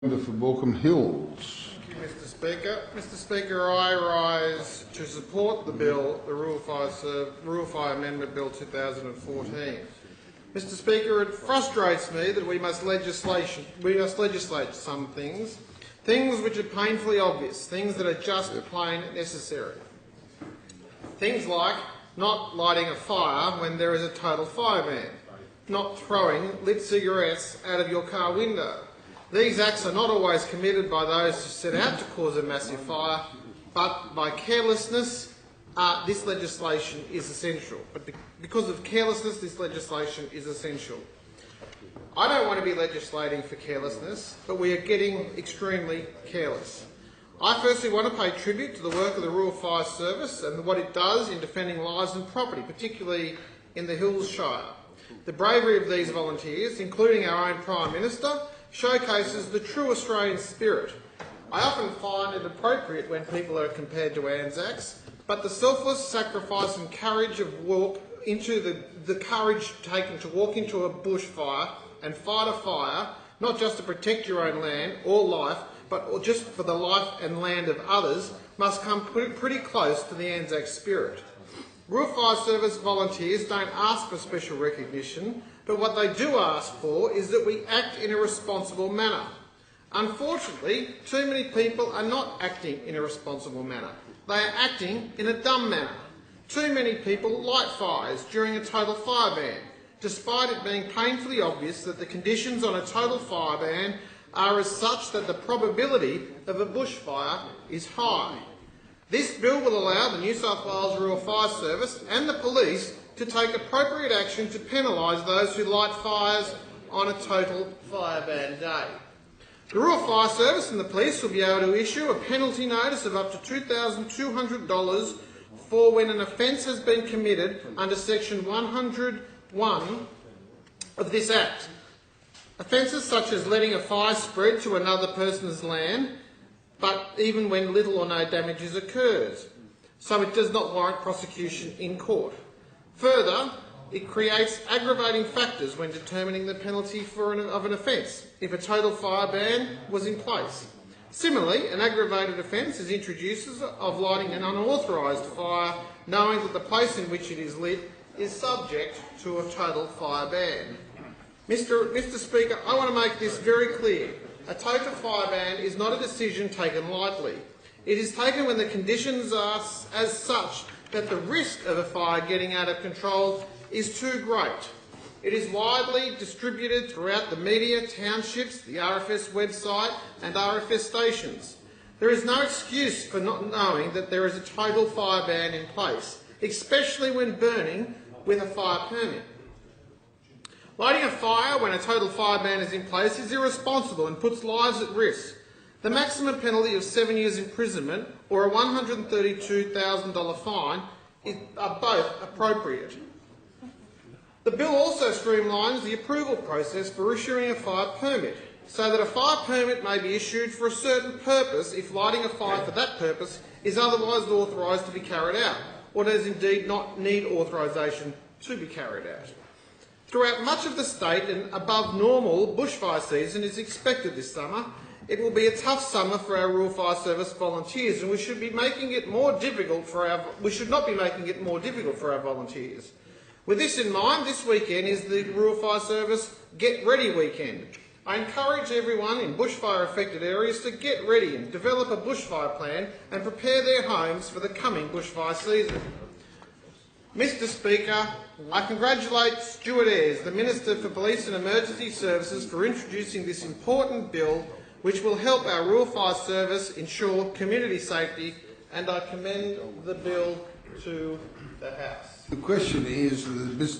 For Baulkham Hills. Thank you, Mr Speaker. Mr Speaker, I rise to support the bill, the Rural Fire Amendment Bill 2014. Mr Speaker, it frustrates me that we must legislate some things which are painfully obvious, things that are just plain necessary. Things like not lighting a fire when there is a total fire ban, not throwing lit cigarettes out of your car window. These acts are not always committed by those who set out to cause a massive fire, but by carelessness, this legislation is essential. But because of carelessness, this legislation is essential. I don't want to be legislating for carelessness, but we are getting extremely careless. I firstly want to pay tribute to the work of the Rural Fire Service and what it does in defending lives and property, particularly in the Hills Shire. The bravery of these volunteers, including our own Prime Minister, showcases the true Australian spirit. I often find it appropriate when people are compared to Anzacs, but the selfless sacrifice and courage of the courage taken to walk into a bushfire and fight a fire, not just to protect your own land or life, but just for the life and land of others, must come pretty close to the Anzac spirit. Rural Fire Service volunteers don't ask for special recognition, but what they do ask for is that we act in a responsible manner. Unfortunately, too many people are not acting in a responsible manner. They are acting in a dumb manner. Too many people light fires during a total fire ban, despite it being painfully obvious that the conditions on a total fire ban are as such that the probability of a bushfire is high. This bill will allow the New South Wales Rural Fire Service and the police to take appropriate action to penalise those who light fires on a total fire ban day. The Rural Fire Service and the police will be able to issue a penalty notice of up to $2,200 for when an offence has been committed under Section 101 of this Act. Offences such as letting a fire spread to another person's land, but even when little or no damages occurs, so it does not warrant prosecution in court. Further, it creates aggravating factors when determining the penalty of an offence if a total fire ban was in place. Similarly, an aggravated offence is introduced of lighting an unauthorised fire, knowing that the place in which it is lit is subject to a total fire ban. Mr Speaker, I want to make this very clear. A total fire ban is not a decision taken lightly. It is taken when the conditions are as such that the risk of a fire getting out of control is too great. It is widely distributed throughout the media, townships, the RFS website and RFS stations. There is no excuse for not knowing that there is a total fire ban in place, especially when burning with a fire permit. Lighting a fire when a total fire ban is in place is irresponsible and puts lives at risk. The maximum penalty of 7 years imprisonment or a $132,000 fine are both appropriate. The bill also streamlines the approval process for issuing a fire permit, so that a fire permit may be issued for a certain purpose if lighting a fire for that purpose is otherwise authorised to be carried out, or does indeed not need authorisation to be carried out. Throughout much of the state, an above normal bushfire season is expected this summer. It will be a tough summer for our Rural Fire Service volunteers, and we should not be making it more difficult for our volunteers. With this in mind, this weekend is the Rural Fire Service Get Ready weekend. I encourage everyone in bushfire affected areas to get ready and develop a bushfire plan and prepare their homes for the coming bushfire season. Mr Speaker, I congratulate Stuart Ayres, the Minister for Police and Emergency Services, for introducing this important bill which will help our Rural Fire Service ensure community safety, and I commend the bill to the House. The question is, this